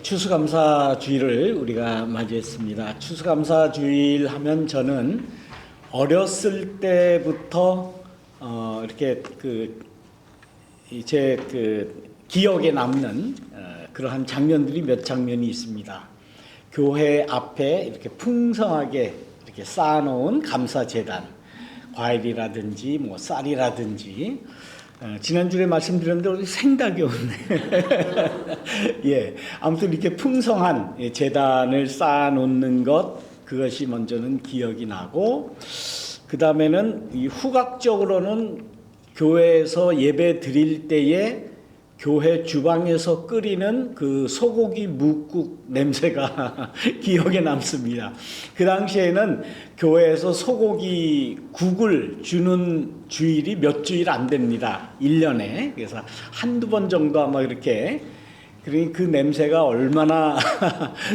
추수감사주의를 우리가 맞이했습니다. 추수감사주일 하면 저는 어렸을 때부터 이렇게 제 기억에 남는 그러한 장면들이 몇 장면이 있습니다. 교회 앞에 이렇게 풍성하게 이렇게 쌓아놓은 감사제단, 과일이라든지 뭐 쌀이라든지. 지난주에 말씀드렸는데 생닭이 없네. 아무튼 이렇게 풍성한 제단을 쌓아놓는 것, 그것이 먼저는 기억이 나고, 그 다음에는 이 후각적으로는 교회에서 예배 드릴 때에 교회 주방에서 끓이는 그 소고기 뭇국 냄새가 기억에 남습니다. 그 당시에는 교회에서 소고기 국을 주는 주일이 몇 주일 안 됩니다. 1년에. 그래서 한두 번 정도 아마 이렇게. 그러니 그 냄새가 얼마나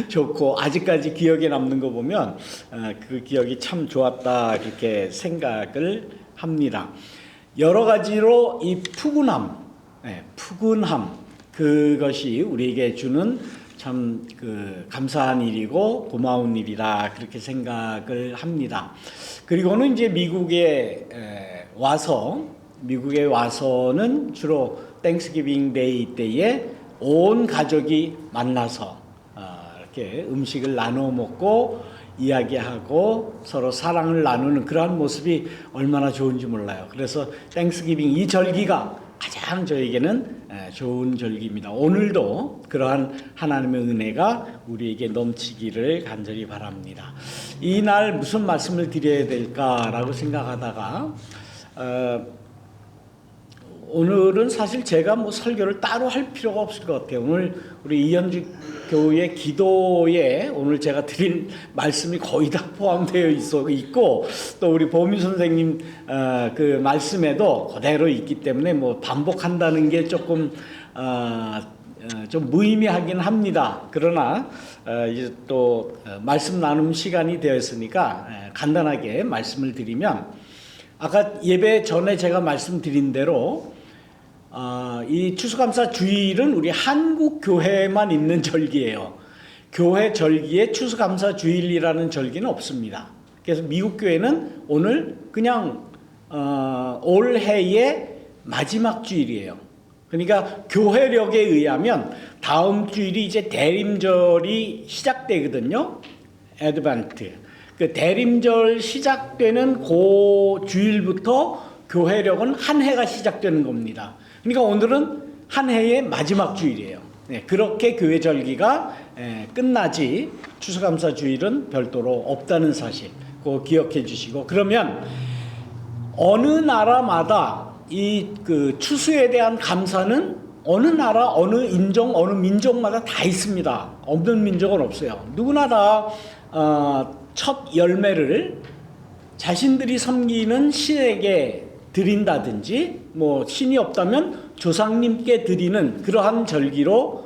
좋고 아직까지 기억에 남는 거 보면 그 기억이 참 좋았다 이렇게 생각을 합니다. 여러 가지로 이 푸근함, 그것이 우리에게 주는 참 감사한 일이고 고마운 일이라 그렇게 생각을 합니다. 그리고는 이제 미국에 와서는 주로 땡스기빙 데이 때에 온 가족이 만나서 이렇게 음식을 나눠 먹고 이야기하고 서로 사랑을 나누는 그러한 모습이 얼마나 좋은지 몰라요. 그래서 땡스기빙 이 절기가 가장 저에게는 좋은 절기입니다. 오늘도 그러한 하나님의 은혜가 우리에게 넘치기를 간절히 바랍니다. 이 날 무슨 말씀을 드려야 될까라고 생각하다가 오늘은 사실 제가 뭐 설교를 따로 할 필요가 없을 것 같아요. 오늘 우리 이현주 교우의 기도에 오늘 제가 드릴 말씀이 거의 다 포함되어 있고 또 우리 보미 선생님 그 말씀에도 그대로 있기 때문에 뭐 반복한다는 게 조금 좀 무의미하긴 합니다. 그러나 이제 또 말씀 나눔 시간이 되었으니까 간단하게 말씀을 드리면, 아까 예배 전에 제가 말씀드린 대로 이 추수감사 주일은 우리 한국 교회만 있는 절기예요. 교회 절기에 추수감사 주일이라는 절기는 없습니다. 그래서 미국 교회는 오늘 그냥 올해의 마지막 주일이에요. 그러니까 교회력에 의하면 다음 주일이 이제 대림절이 시작되거든요. 애드벤트. 그 대림절 시작되는 그 주일부터 교회력은 한 해가 시작되는 겁니다. 그러니까 오늘은 한 해의 마지막 주일이에요. 그렇게 교회 절기가 끝나지 추수감사 주일은 별도로 없다는 사실 꼭 기억해 주시고, 그러면 어느 나라마다 이 추수에 대한 감사는 어느 나라, 어느 인종, 어느 민족마다 다 있습니다. 없는 민족은 없어요. 누구나 다 첫 열매를 자신들이 섬기는 신에게 드린다든지, 뭐 신이 없다면 조상님께 드리는 그러한 절기로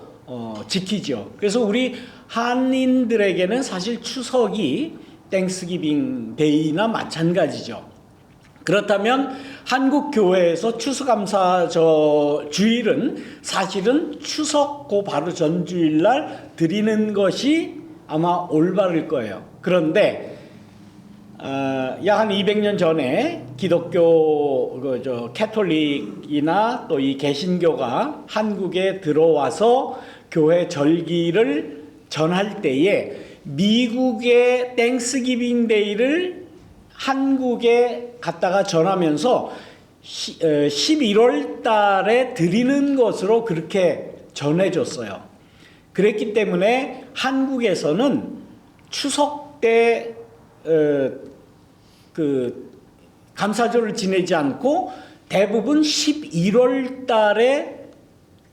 지키죠. 그래서 우리 한인들에게는 사실 추석이 땡스기빙 데이나 마찬가지죠. 그렇다면 한국 교회에서 추수감사 주일은 사실은 추석 그 바로 전주일날 드리는 것이 아마 올바를 거예요. 그런데 약 한 200년 전에 기독교 캐톨릭이나 또 이 개신교가 한국에 들어와서 교회 절기를 전할 때에 미국의 땡스기빙 데이를 한국에 갖다가 전하면서 11월 달에 드리는 것으로 그렇게 전해줬어요. 그랬기 때문에 한국에서는 추석 때 감사절을 지내지 않고 대부분 11월 달에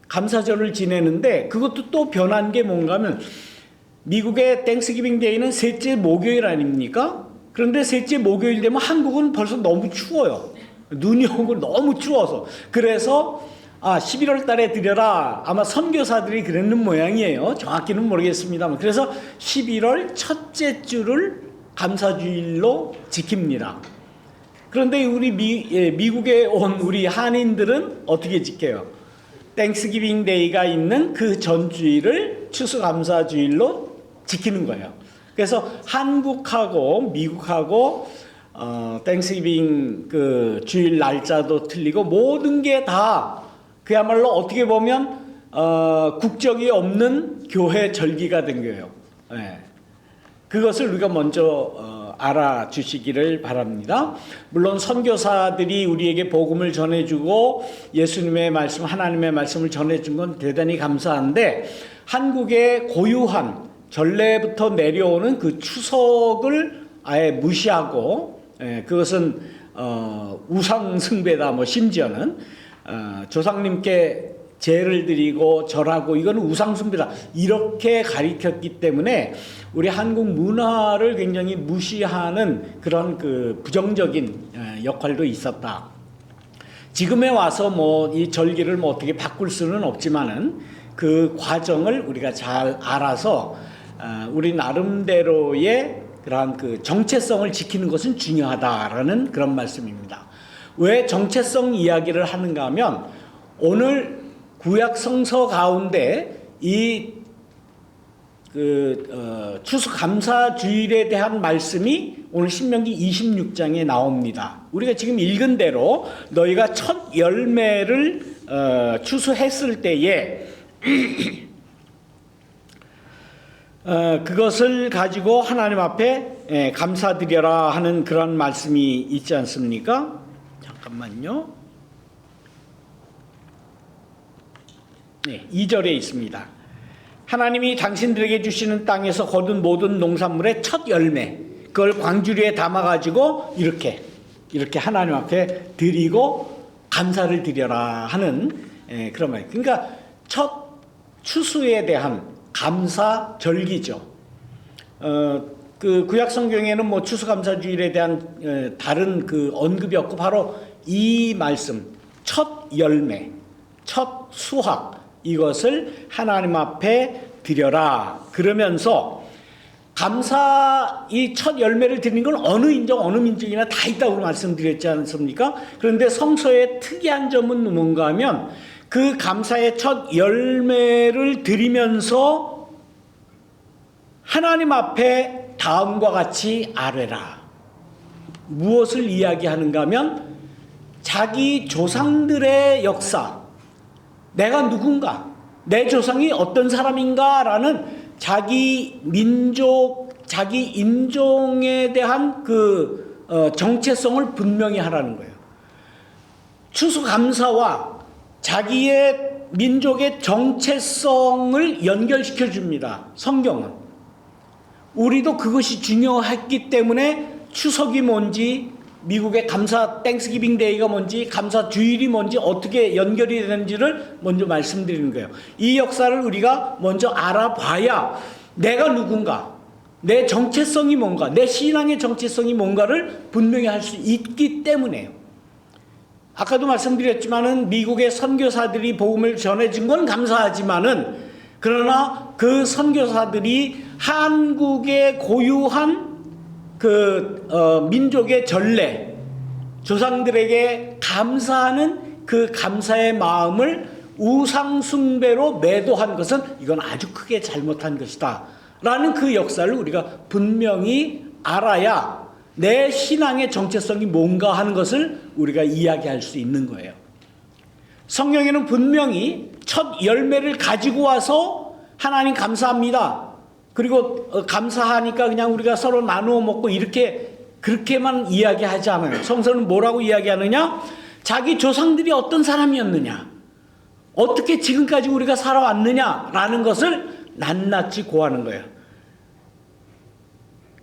감사절을 지내는데, 그것도 또 변한 게 뭔가 하면 미국의 땡스기빙 데이는 셋째 목요일 아닙니까? 그런데 셋째 목요일 되면 한국은 벌써 너무 추워요. 눈이 오고 너무 추워서. 그래서 11월 달에 드려라. 아마 선교사들이 그랬는 모양이에요. 정확히는 모르겠습니다만. 그래서 11월 첫째 주를 감사주일로 지킵니다. 그런데 우리 미국에 온 우리 한인들은 어떻게 지켜요? 땡스기빙 데이가 있는 그 전주일을 추수감사주일로 지키는 거예요. 그래서 한국하고 미국하고 땡스기빙 그 주일 날짜도 틀리고 모든 게 다 그야말로 어떻게 보면 국적이 없는 교회 절기가 된 거예요. 네. 그것을 우리가 먼저 알아주시기를 바랍니다. 물론 선교사들이 우리에게 복음을 전해주고 예수님의 말씀, 하나님의 말씀을 전해준 건 대단히 감사한데, 한국의 고유한 전례부터 내려오는 그 추석을 아예 무시하고, 그것은 우상 숭배다, 뭐 심지어는 조상님께 제를 드리고 절하고 이거는 우상 숭배다, 이렇게 가리켰기 때문에 우리 한국 문화를 굉장히 무시하는 그런 그 부정적인 역할도 있었다. 지금에 와서 뭐 이 절기를 뭐 어떻게 바꿀 수는 없지만은 그 과정을 우리가 잘 알아서 우리 나름대로의 그러한 그 정체성을 지키는 것은 중요하다라는 그런 말씀입니다. 왜 정체성 이야기를 하는가 하면, 오늘 구약 성서 가운데 이 추수감사주일에 대한 말씀이 오늘 신명기 26장에 나옵니다. 우리가 지금 읽은 대로 너희가 첫 열매를 추수했을 때에 그것을 가지고 하나님 앞에 감사드려라 하는 그런 말씀이 있지 않습니까? 잠깐만요. 네, 2절에 있습니다. 하나님이 당신들에게 주시는 땅에서 거둔 모든 농산물의 첫 열매, 그걸 광주리에 담아가지고 이렇게 하나님 앞에 드리고 감사를 드려라 하는 그런 말. 그러니까 첫 추수에 대한 감사 절기죠. 그 구약 성경에는 뭐 추수감사주일에 대한 다른 그 언급이 없고, 바로 이 말씀, 첫 열매, 첫 수확, 이것을 하나님 앞에 드려라. 그러면서 감사, 이 첫 열매를 드리는 건 어느 인종, 어느 민족이나 다 있다고 말씀드렸지 않습니까? 그런데 성서의 특이한 점은 뭔가 하면, 그 감사의 첫 열매를 드리면서 하나님 앞에 다음과 같이 아뢰라. 무엇을 이야기하는가 하면, 자기 조상들의 역사, 내가 누군가, 내 조상이 어떤 사람인가라는 자기 민족, 자기 인종에 대한 그 정체성을 분명히 하라는 거예요. 추수감사와 자기의 민족의 정체성을 연결시켜 줍니다. 성경은. 우리도 그것이 중요했기 때문에 추석이 뭔지, 미국의 감사 땡스기빙 데이가 뭔지, 감사 주일이 뭔지, 어떻게 연결이 되는지를 먼저 말씀드리는 거예요. 이 역사를 우리가 먼저 알아봐야 내가 누군가, 내 정체성이 뭔가, 내 신앙의 정체성이 뭔가를 분명히 할 수 있기 때문에요. 아까도 말씀드렸지만은 미국의 선교사들이 복음을 전해준 건 감사하지만은, 그러나 그 선교사들이 한국의 고유한 민족의 전례, 조상들에게 감사하는 그 감사의 마음을 우상숭배로 매도한 것은 이건 아주 크게 잘못한 것이다 라는 그 역사를 우리가 분명히 알아야 내 신앙의 정체성이 뭔가 하는 것을 우리가 이야기할 수 있는 거예요. 성경에는 분명히 첫 열매를 가지고 와서 하나님 감사합니다, 그리고 감사하니까 그냥 우리가 서로 나누어 먹고 그렇게만 이야기하지 않아요. 성서는 뭐라고 이야기하느냐? 자기 조상들이 어떤 사람이었느냐, 어떻게 지금까지 우리가 살아왔느냐라는 것을 낱낱이 고하는 거예요.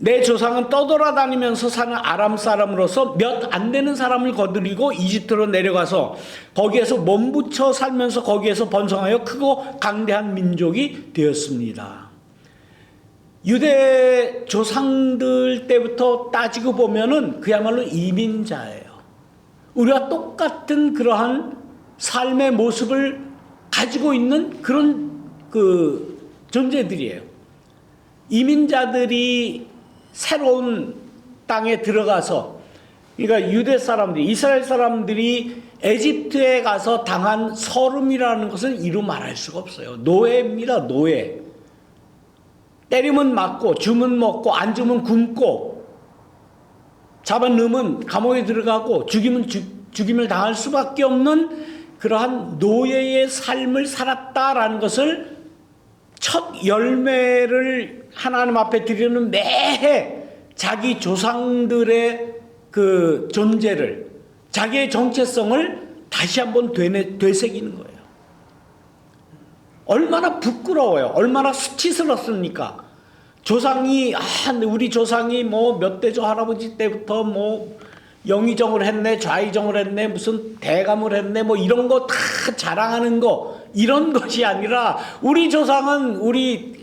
내 조상은 떠돌아다니면서 사는 아람 사람으로서 몇 안 되는 사람을 거느리고 이집트로 내려가서 거기에서 몸부쳐 살면서 거기에서 번성하여 크고 강대한 민족이 되었습니다. 유대 조상들 때부터 따지고 보면은 그야말로 이민자예요. 우리와 똑같은 그러한 삶의 모습을 가지고 있는 그런 존재들이에요. 이민자들이 새로운 땅에 들어가서, 그러니까 유대 사람들이, 이스라엘 사람들이 에집트에 가서 당한 서름이라는 것은 이루 말할 수가 없어요. 노예입니다. 노예. 때리면 맞고 주면 먹고 안 주면 굶고 잡아 넣으면 감옥에 들어가고 죽임을 당할 수밖에 없는 그러한 노예의 삶을 살았다라는 것을 첫 열매를 하나님 앞에 드리는 매해 자기 조상들의 그 존재를, 자기의 정체성을 다시 한번 되새기는 거예요. 얼마나 부끄러워요. 얼마나 수치스럽습니까? 우리 조상이 뭐 몇 대조 할아버지 때부터 뭐 영의정을 했네, 좌의정을 했네, 무슨 대감을 했네, 뭐 이런 거 다 자랑하는 거, 이런 것이 아니라 우리 조상은 우리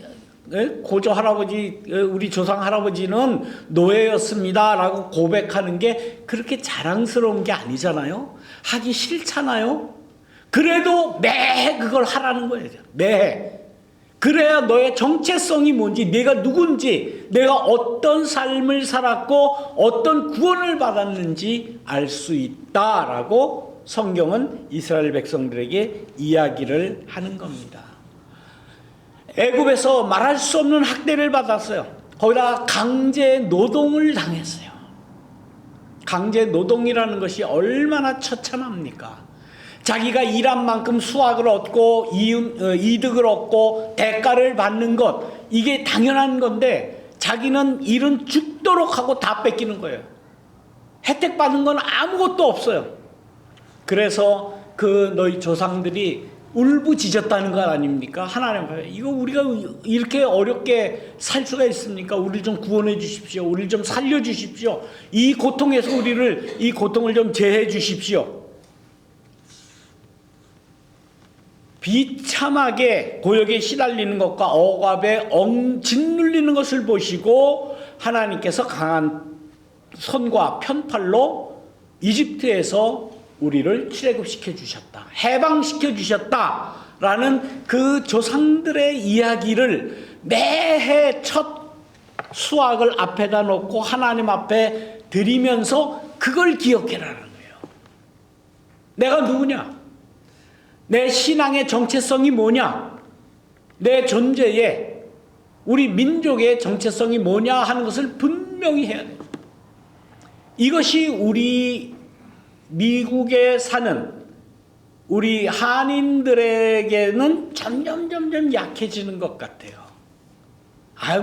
고조 할아버지, 우리 조상 할아버지는 노예였습니다라고 고백하는 게 그렇게 자랑스러운 게 아니잖아요. 하기 싫잖아요. 그래도 매해 그걸 하라는 거예요. 매해. 그래야 너의 정체성이 뭔지, 내가 누군지, 내가 어떤 삶을 살았고 어떤 구원을 받았는지 알 수 있다라고 성경은 이스라엘 백성들에게 이야기를 하는 겁니다. 애굽에서 말할 수 없는 학대를 받았어요. 거기다가 강제 노동을 당했어요. 강제 노동이라는 것이 얼마나 처참합니까? 자기가 일한 만큼 수확을 얻고 이득을 얻고 대가를 받는 것, 이게 당연한 건데 자기는 일은 죽도록 하고 다 뺏기는 거예요. 혜택 받은 건 아무것도 없어요. 그래서 그 너희 조상들이 울부짖었다는 것 아닙니까? 하나님 앞에 이거 우리가 이렇게 어렵게 살 수가 있습니까? 우리를 좀 구원해 주십시오. 우리를 좀 살려 주십시오. 이 고통에서 이 고통을 좀 제해 주십시오. 비참하게 고역에 시달리는 것과 억압에 짓눌리는 것을 보시고 하나님께서 강한 손과 편팔로 이집트에서 우리를 출애굽시켜 주셨다, 해방시켜 주셨다라는 그 조상들의 이야기를 매해 첫 수확을 앞에다 놓고 하나님 앞에 드리면서 그걸 기억해라는 거예요. 내가 누구냐? 내 신앙의 정체성이 뭐냐? 내 존재의, 우리 민족의 정체성이 뭐냐 하는 것을 분명히 해야 돼요. 이것이 우리 미국에 사는 우리 한인들에게는 점점 약해지는 것 같아요.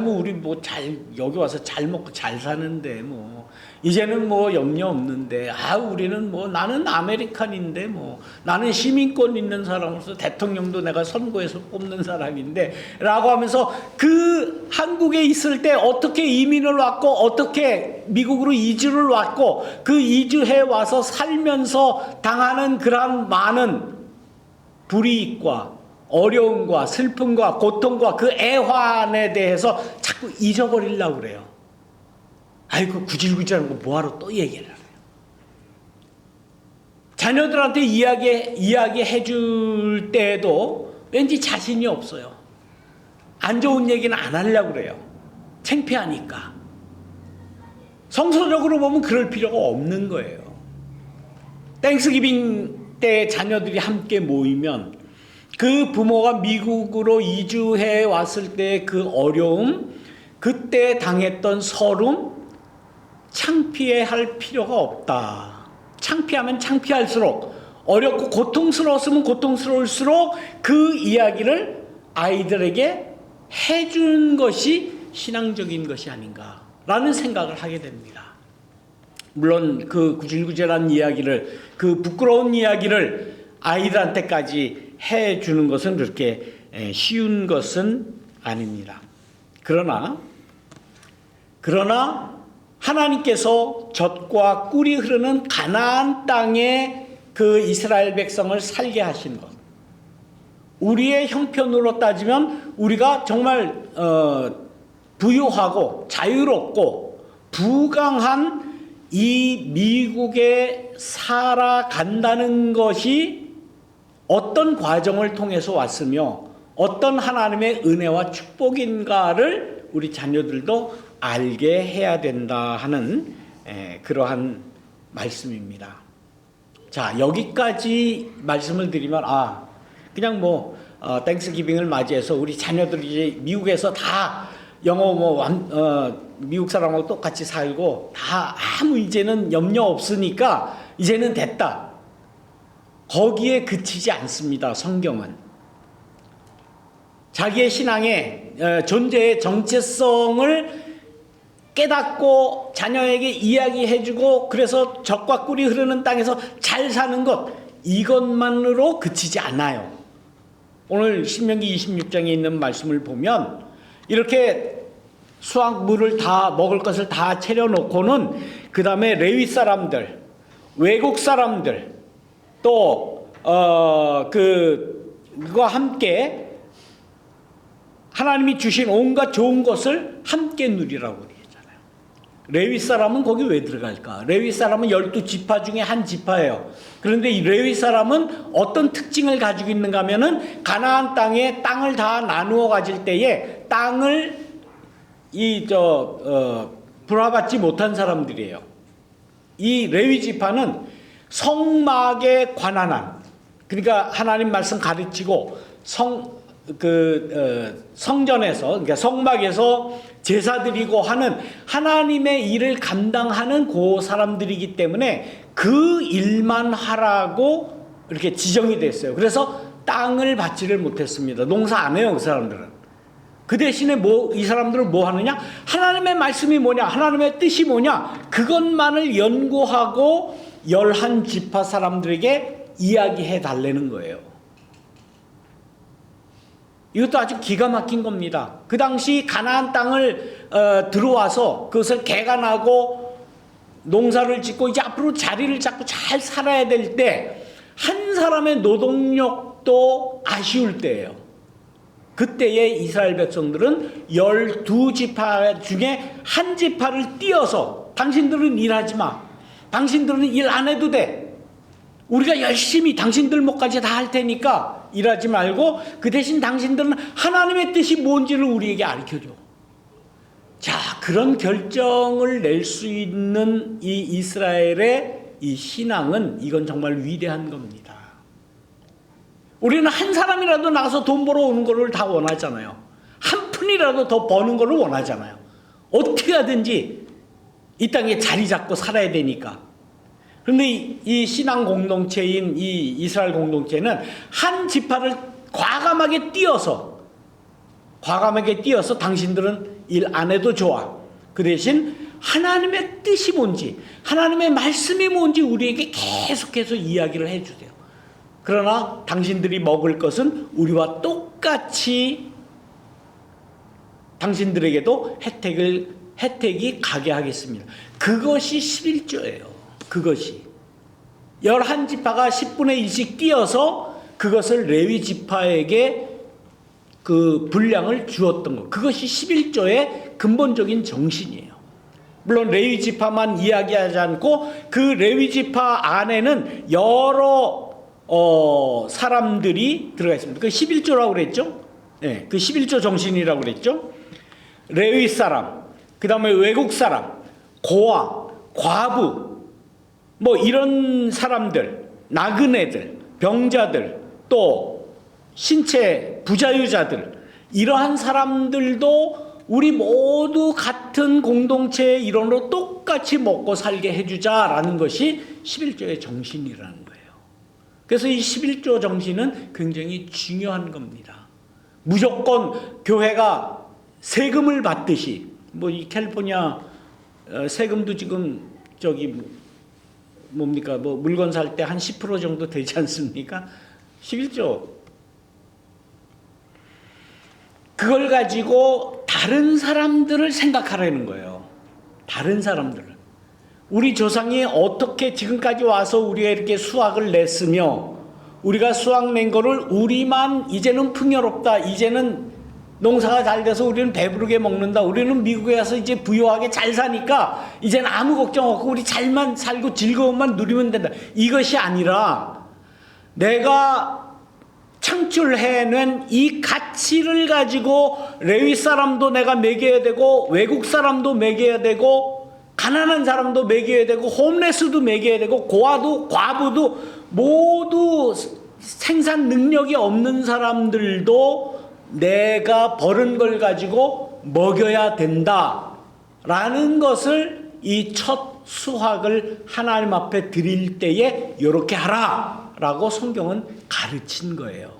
뭐 우리 여기 와서 잘 먹고 잘 사는데 이제는 염려 없는데, 우리는 나는 아메리칸인데 나는 시민권 있는 사람으로서 대통령도 내가 선거에서 뽑는 사람인데 라고 하면서 그 한국에 있을 때 어떻게 이민을 왔고 어떻게 미국으로 이주를 왔고 그 이주해 와서 살면서 당하는 그러한 많은 불이익과 어려움과 슬픔과 고통과 그 애환에 대해서 자꾸 잊어버리려고 그래요. 그 구질구질한 거 뭐하러 또 얘기를 해요. 자녀들한테 이야기해 줄 때에도 왠지 자신이 없어요. 안 좋은 얘기는 안 하려고 그래요. 창피하니까. 성서적으로 보면 그럴 필요가 없는 거예요. 땡스기빙 때 자녀들이 함께 모이면 그 부모가 미국으로 이주해 왔을 때 그 어려움, 그때 당했던 서름, 창피해할 필요가 없다. 창피하면 창피할수록, 어렵고 고통스러웠으면 고통스러울수록 그 이야기를 아이들에게 해준 것이 신앙적인 것이 아닌가라는 생각을 하게 됩니다. 물론 그 구질구질한 이야기를, 그 부끄러운 이야기를 아이들한테까지 해주는 것은 그렇게 쉬운 것은 아닙니다. 그러나 하나님께서 젖과 꿀이 흐르는 가나안 땅에 그 이스라엘 백성을 살게 하신 것, 우리의 형편으로 따지면 우리가 정말 부유하고 자유롭고 부강한 이 미국에 살아간다는 것이 어떤 과정을 통해서 왔으며 어떤 하나님의 은혜와 축복인가를 우리 자녀들도 알게 해야 된다 하는 그러한 말씀입니다. 자, 여기까지 말씀을 드리면 그냥 땡스기빙을 맞이해서 우리 자녀들이 이제 미국에서 다 영어 미국 사람하고 똑같이 살고 다 아무 이제는 염려 없으니까 이제는 됐다. 거기에 그치지 않습니다. 성경은 자기의 신앙의 존재의 정체성을 깨닫고 자녀에게 이야기해주고 그래서 적과 꿀이 흐르는 땅에서 잘 사는 것, 이것만으로 그치지 않아요. 오늘 신명기 26장에 있는 말씀을 보면 이렇게 수확물을 다 먹을 것을 다 차려놓고는 그 다음에 레위 사람들, 외국 사람들 또 그와 함께 하나님이 주신 온갖 좋은 것을 함께 누리라고 그러잖아요. 레위 사람은 거기 왜 들어갈까? 레위 사람은 12지파 중에 한 지파예요. 그런데 이 레위 사람은 어떤 특징을 가지고 있는가 하면은 가나안 땅에 땅을 다 나누어 가질 때에 땅을 불화받지 못한 사람들이에요. 이 레위 지파는 성막에 관한 한, 그러니까 하나님 말씀 가르치고 성전에서, 그러니까 성막에서 제사 드리고 하는 하나님의 일을 감당하는 그 사람들이기 때문에 그 일만 하라고 이렇게 지정이 됐어요. 그래서 땅을 받지를 못했습니다. 농사 안 해요, 그 사람들은. 그 대신에 이 사람들은 뭐 하느냐? 하나님의 말씀이 뭐냐? 하나님의 뜻이 뭐냐? 그것만을 연구하고 11지파 사람들에게 이야기해 달라는 거예요. 이것도 아주 기가 막힌 겁니다. 그 당시 가나안 땅을 들어와서 그것을 개간하고 농사를 짓고 이제 앞으로 자리를 잡고 잘 살아야 될 때 한 사람의 노동력도 아쉬울 때예요. 그때에 이스라엘 백성들은 12지파 중에 한 지파를 띄어서 당신들은 일하지 마. 당신들은 일 안 해도 돼. 우리가 열심히 당신들 몫까지 다 할 테니까 일하지 말고 그 대신 당신들은 하나님의 뜻이 뭔지를 우리에게 가르쳐줘. 자, 그런 결정을 낼 수 있는 이 이스라엘의 이 신앙은 이건 정말 위대한 겁니다. 우리는 한 사람이라도 나가서 돈 벌어 오는 거를 다 원하잖아요. 한 푼이라도 더 버는 거를 원하잖아요. 어떻게 하든지 이 땅에 자리 잡고 살아야 되니까. 그런데 이 신앙 공동체인 이 이스라엘 공동체는 한 지파를 과감하게 띄어서 당신들은 일 안 해도 좋아. 그 대신 하나님의 뜻이 뭔지, 하나님의 말씀이 뭔지 우리에게 계속해서 이야기를 해주세요. 그러나 당신들이 먹을 것은 우리와 똑같이 당신들에게도 혜택이 가게 하겠습니다. 그것이 11조예요. 그것이 11지파가 10분의 1씩 띄어서 그것을 레위 지파에게 그 분량을 주었던 것, 그것이 11조의 근본적인 정신이에요. 물론 레위 지파만 이야기하지 않고 그 레위 지파 안에는 여러 사람들이 들어가 있습니다. 그 11조라고 그랬죠? 네, 그 11조 정신이라고 그랬죠? 레위 사람, 그 다음에 외국 사람, 고아, 과부, 뭐 이런 사람들, 나그네들, 병자들, 또 신체 부자유자들, 이러한 사람들도 우리 모두 같은 공동체의 일원으로 똑같이 먹고 살게 해주자라는 것이 11조의 정신이라는 거예요. 그래서 이 11조 정신은 굉장히 중요한 겁니다. 무조건 교회가 세금을 받듯이, 뭐 이 캘리포니아 세금도 지금 뭡니까? 뭐 물건 살 때 한 10% 정도 되지 않습니까? 11조. 그걸 가지고 다른 사람들을 생각하라는 거예요. 다른 사람들을. 우리 조상이 어떻게 지금까지 와서 우리가 이렇게 수확을 냈으며 우리가 수확 낸 거를 우리만 이제는 풍요롭다. 이제는 농사가 잘 돼서 우리는 배부르게 먹는다. 우리는 미국에 가서 이제 부유하게 잘 사니까 이제는 아무 걱정 없고 우리 잘만 살고 즐거움만 누리면 된다. 이것이 아니라 내가 창출해낸 이 가치를 가지고 레위 사람도 내가 먹여야 되고 외국 사람도 먹여야 되고 가난한 사람도 먹여야 되고 홈레스도 먹여야 되고 고아도 과부도 모두 생산 능력이 없는 사람들도 내가 버는 걸 가지고 먹여야 된다라는 것을 이 첫 수확을 하나님 앞에 드릴 때에 이렇게 하라라고 성경은 가르친 거예요.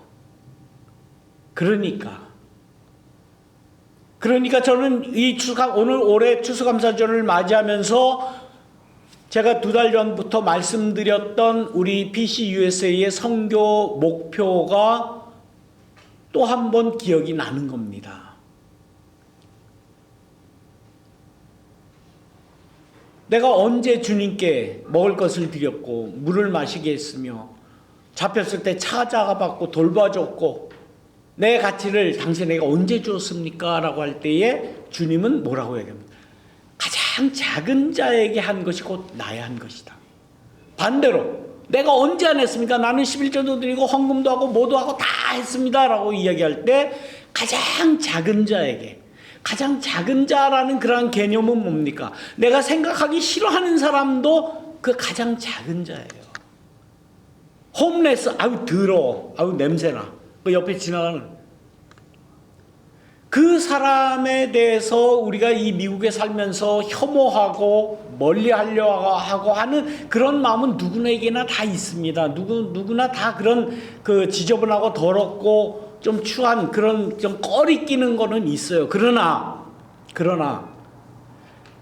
그러니까 저는 이 오늘 올해 추수감사절을 맞이하면서 제가 2달 전부터 말씀드렸던 우리 PCUSA의 선교 목표가 또 한 번 기억이 나는 겁니다. 내가 언제 주님께 먹을 것을 드렸고 물을 마시게 했으며 잡혔을 때 찾아가봤고 돌봐줬고 내 가치를 당신에게 언제 주었습니까? 라고 할 때에 주님은 뭐라고 얘기합니까? 가장 작은 자에게 한 것이 곧 나의 한 것이다. 반대로 내가 언제 안 했습니까? 나는 11조도 드리고 헌금도 하고 뭐도 하고 다 했습니다. 라고 이야기할 때 가장 작은 자에게, 가장 작은 자라는 그러한 개념은 뭡니까? 내가 생각하기 싫어하는 사람도 그 가장 작은 자예요. 홈레스, 아유 더러워, 아유 냄새나, 그 옆에 지나가는 그 사람에 대해서 우리가 이 미국에 살면서 혐오하고 멀리하려 하고 하는 그런 마음은 누구에게나 다 있습니다. 누구나 다 그런 그 지저분하고 더럽고 좀 추한 그런 좀 꺼리 끼는 거는 있어요. 그러나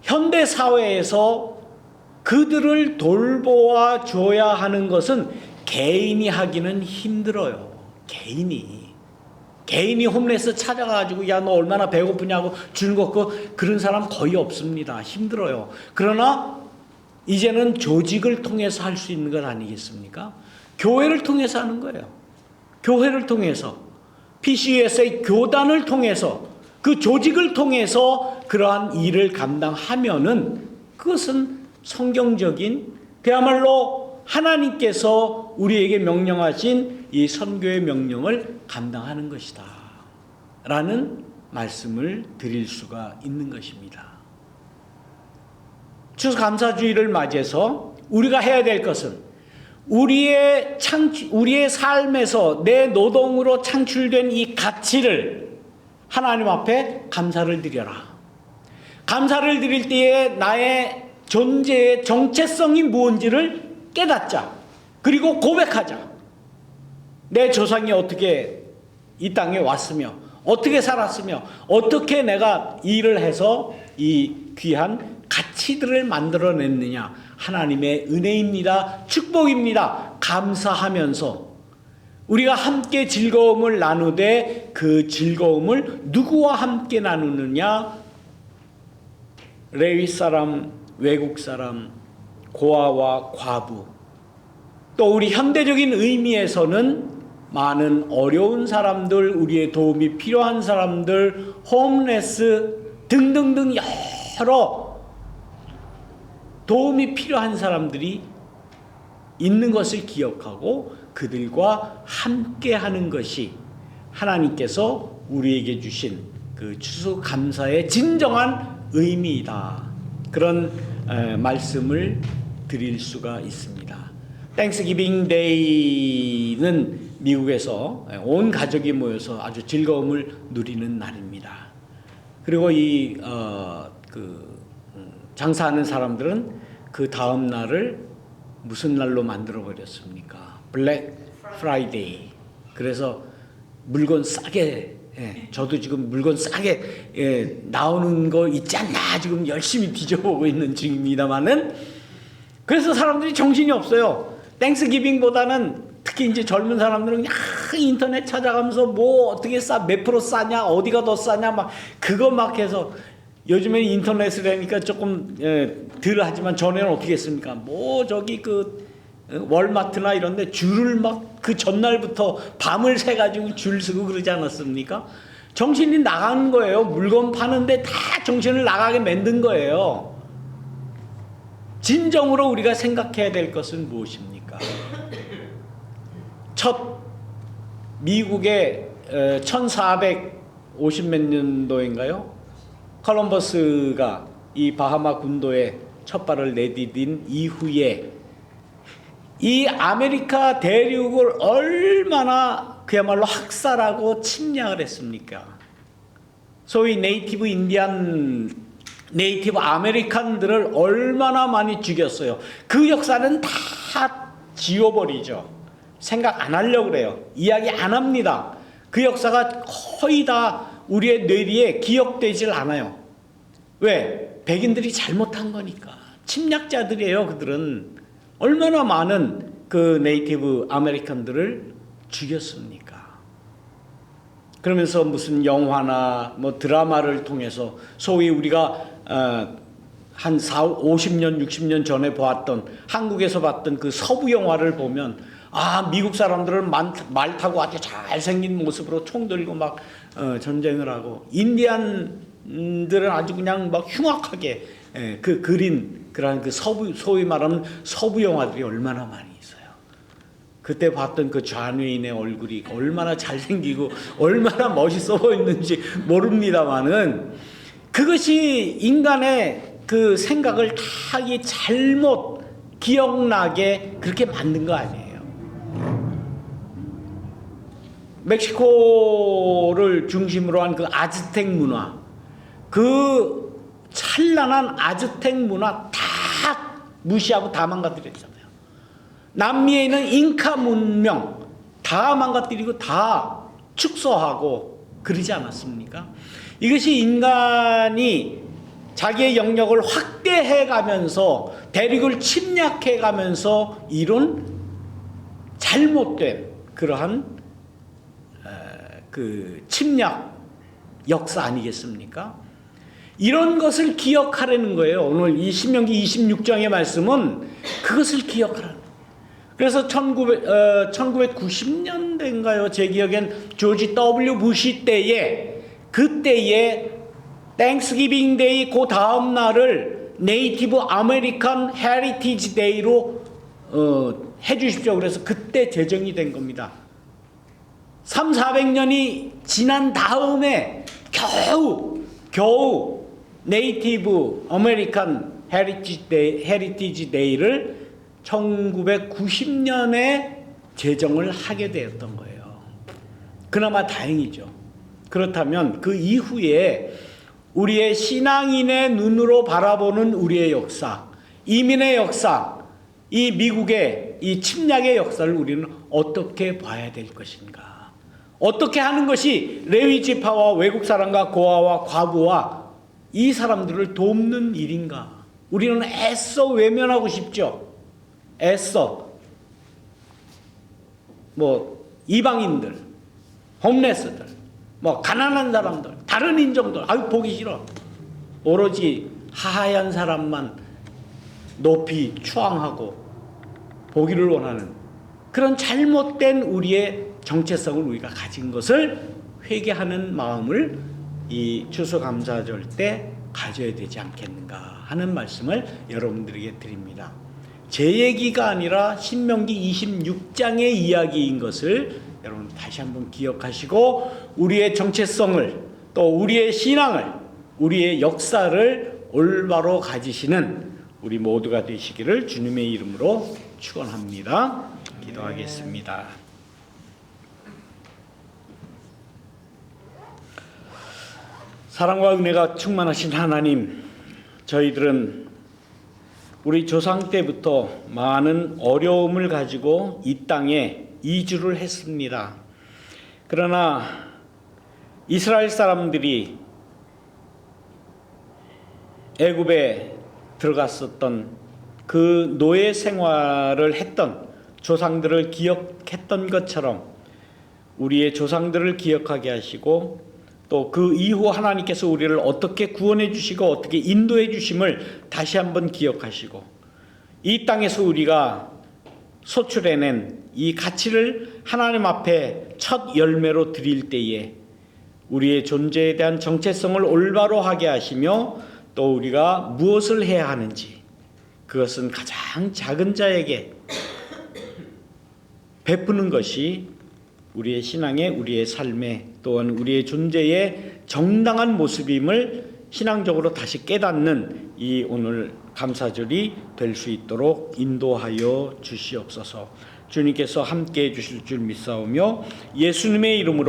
현대 사회에서 그들을 돌보아 줘야 하는 것은 개인이 하기는 힘들어요. 개인이 홈레스 찾아가지고 야 너 얼마나 배고프냐고 주는 거 그런 사람 거의 없습니다. 힘들어요. 그러나 이제는 조직을 통해서 할 수 있는 것 아니겠습니까? 교회를 통해서 하는 거예요. 교회를 통해서 PCUSA 교단을 통해서 그 조직을 통해서 그러한 일을 감당하면은 그것은 성경적인 그야말로 하나님께서 우리에게 명령하신 이 선교의 명령을 감당하는 것이다 라는 말씀을 드릴 수가 있는 것입니다. 추수감사주의를 맞이해서 우리가 해야 될 것은 우리의 삶에서 내 노동으로 창출된 이 가치를 하나님 앞에 감사를 드려라. 감사를 드릴 때에 나의 존재의 정체성이 무엇인지를 깨닫자. 그리고 고백하자. 내 조상이 어떻게 이 땅에 왔으며 어떻게 살았으며 어떻게 내가 일을 해서 이 귀한 가치들을 만들어냈느냐. 하나님의 은혜입니다. 축복입니다. 감사하면서 우리가 함께 즐거움을 나누되 그 즐거움을 누구와 함께 나누느냐? 레위 사람, 외국 사람, 고아와 과부, 또 우리 현대적인 의미에서는 많은 어려운 사람들, 우리의 도움이 필요한 사람들, 홈레스 등등등 여러 도움이 필요한 사람들이 있는 것을 기억하고 그들과 함께 하는 것이 하나님께서 우리에게 주신 그 추수감사의 진정한 의미이다. 그런 말씀을 드릴 수가 있습니다. 땡스기빙 데이는 미국에서 온 가족이 모여서 아주 즐거움을 누리는 날입니다. 그리고 장사하는 사람들은 그 다음 날을 무슨 날로 만들어 버렸습니까? 블랙 프라이데이. 그래서 물건 싸게, 저도 지금 물건 싸게 나오는 거 있지 않나 지금 열심히 뒤져보고 있는 중입니다만은, 그래서 사람들이 정신이 없어요. 땡스기빙보다는 특히 이제 젊은 사람들은 인터넷 찾아가면서 뭐 어떻게 몇 프로 싸냐, 어디가 더 싸냐, 막 그거 막 해서, 요즘에 인터넷을 하니까 조금 덜 하지만 전에는 어떻게 했습니까? 뭐 저기 그 월마트나 이런데 줄을 막 그 전날부터 밤을 새 가지고 줄 서고 그러지 않았습니까? 정신이 나간 거예요. 물건 파는데 다 정신을 나가게 만든 거예요. 진정으로 우리가 생각해야 될 것은 무엇입니까? 첫 미국의 1450 몇 년도인가요? 콜럼버스가 이 바하마 군도에 첫 발을 내디딘 이후에 이 아메리카 대륙을 얼마나 그야말로 학살하고 침략을 했습니까? 소위 네이티브 인디안, 네이티브 아메리칸들을 얼마나 많이 죽였어요. 그 역사는 다 지워버리죠. 생각 안 하려고 그래요. 이야기 안 합니다. 그 역사가 거의 다 우리의 뇌리에 기억되질 않아요. 왜? 백인들이 잘못한 거니까. 침략자들이에요. 그들은 얼마나 많은 그 네이티브 아메리칸들을 죽였습니까? 그러면서 무슨 영화나 뭐 드라마를 통해서 소위 우리가 한 50년, 60년 전에 보았던, 한국에서 봤던 그 서부 영화를 보면, 아, 미국 사람들은 말 타고 아주 잘생긴 모습으로 총 들고 막 전쟁을 하고, 인디안들은 아주 그냥 막 흉악하게 그 그린 그런 그 소위 말하는 서부 영화들이 얼마나 많이 있어요. 그때 봤던 그 좌뇌인의 얼굴이 얼마나 잘생기고 얼마나 멋있어 보이는지 모릅니다만은, 그것이 인간의 그 생각을 다 이 잘못 기억나게 그렇게 만든 거 아니에요. 멕시코를 중심으로 한 그 아즈텍 문화, 그 찬란한 아즈텍 문화 다 무시하고 다 망가뜨렸잖아요. 남미에 있는 잉카 문명 다 망가뜨리고 다 축소하고 그러지 않았습니까? 이것이 인간이 자기의 영역을 확대해 가면서 대륙을 침략해 가면서 이룬 잘못된 그러한 그 침략 역사 아니겠습니까? 이런 것을 기억하라는 거예요. 오늘 이 신명기 26장의 말씀은 그것을 기억하라는 거예요. 그래서 1990년대인가요? 제 기억엔 조지 W. 부시 때에, 그때에 땡스기빙 데이 그 다음 날을 네이티브 아메리칸 헤리티지 데이로 해 주십시오. 그래서 그때 제정이 된 겁니다. 300~400년이 지난 다음에 겨우 네이티브 아메리칸 헤리티지 데이를 1990년에 제정을 하게 되었던 거예요. 그나마 다행이죠. 그렇다면 그 이후에 우리의 신앙인의 눈으로 바라보는 우리의 역사, 이민의 역사, 이 미국의 이 침략의 역사를 우리는 어떻게 봐야 될 것인가? 어떻게 하는 것이 레위 지파와 외국 사람과 고아와 과부와 이 사람들을 돕는 일인가? 우리는 애써 외면하고 싶죠. 애써 뭐 이방인들, 홈레스들, 뭐 가난한 사람들, 다른 인종들, 아유 보기 싫어. 오로지 하얀 사람만 높이 추앙하고 보기를 원하는 그런 잘못된 우리의 정체성을 우리가 가진 것을 회개하는 마음을 이 추수감사절 때 가져야 되지 않겠는가 하는 말씀을 여러분들에게 드립니다. 제 얘기가 아니라 신명기 26장의 이야기인 것을 여러분 다시 한번 기억하시고, 우리의 정체성을, 또 우리의 신앙을, 우리의 역사를 올바로 가지시는 우리 모두가 되시기를 주님의 이름으로 축원합니다. 기도하겠습니다. 사랑과 은혜가 충만하신 하나님, 저희들은 우리 조상 때부터 많은 어려움을 가지고 이 땅에 이주를 했습니다. 그러나 이스라엘 사람들이 애굽에 들어갔었던 그 노예 생활을 했던 조상들을 기억했던 것처럼 우리의 조상들을 기억하게 하시고, 또 그 이후 하나님께서 우리를 어떻게 구원해 주시고 어떻게 인도해 주심을 다시 한번 기억하시고, 이 땅에서 우리가 소출해낸 이 가치를 하나님 앞에 첫 열매로 드릴 때에 우리의 존재에 대한 정체성을 올바로 하게 하시며, 또 우리가 무엇을 해야 하는지 그것은 가장 작은 자에게 베푸는 것이 우리의 신앙의, 우리의 삶의, 또한 우리의 존재의 정당한 모습임을 신앙적으로 다시 깨닫는 이 오늘 감사절이 될 수 있도록 인도하여 주시옵소서. 주님께서 함께해 주실 줄 믿사오며 예수님의 이름으로